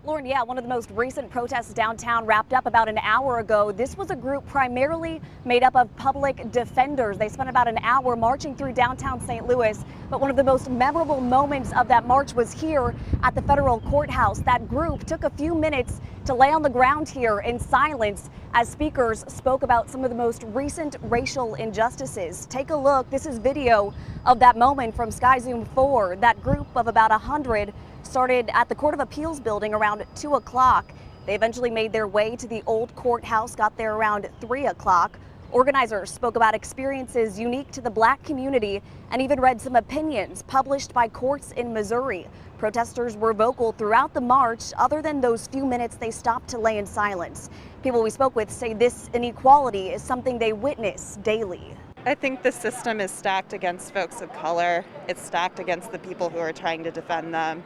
Lauren, yeah, one of the most recent protests downtown wrapped up about an hour ago. This was a group primarily made up of public defenders. They spent about an hour marching through downtown St. Louis. But one of the most memorable moments of that march was here at the federal courthouse. That group took a few minutes to lay on the ground here in silence as speakers spoke about some of the most recent racial injustices. Take a look. This is video of that moment from Sky Zoom 4. That group of about 100 started at the Court of Appeals building around 2 o'clock. They eventually made their way to the old courthouse, got there around 3 o'clock. Organizers spoke about experiences unique to the Black community and even read some opinions published by courts in Missouri. Protesters were vocal throughout the march. Other than those few minutes they stopped to lay in silence. People we spoke with say this inequality is something they witness daily. I think the system is stacked against folks of color. It's stacked against the people who are trying to defend them.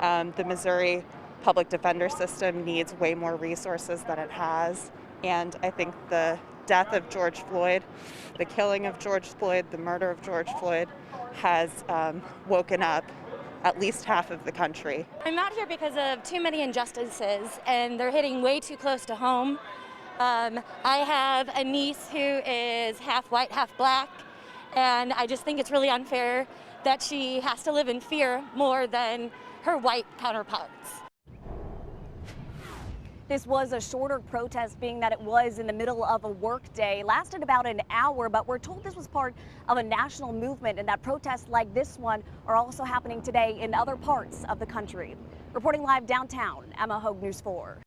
The Missouri public defender system needs way more resources than it has. And I think the death of George Floyd, the killing of George Floyd, the murder of George Floyd has woken up at least half of the country. I'm out here because of too many injustices, and they're hitting way too close to home. I have a niece who is half white, half black, and I just think it's really unfair that she has to live in fear more than her white counterparts. This was a shorter protest, being that it was in the middle of a work day. Lasted about an hour, but we're told this was part of a national movement and that protests like this one are also happening today in other parts of the country. Reporting live downtown, Emma Hogue, News 4.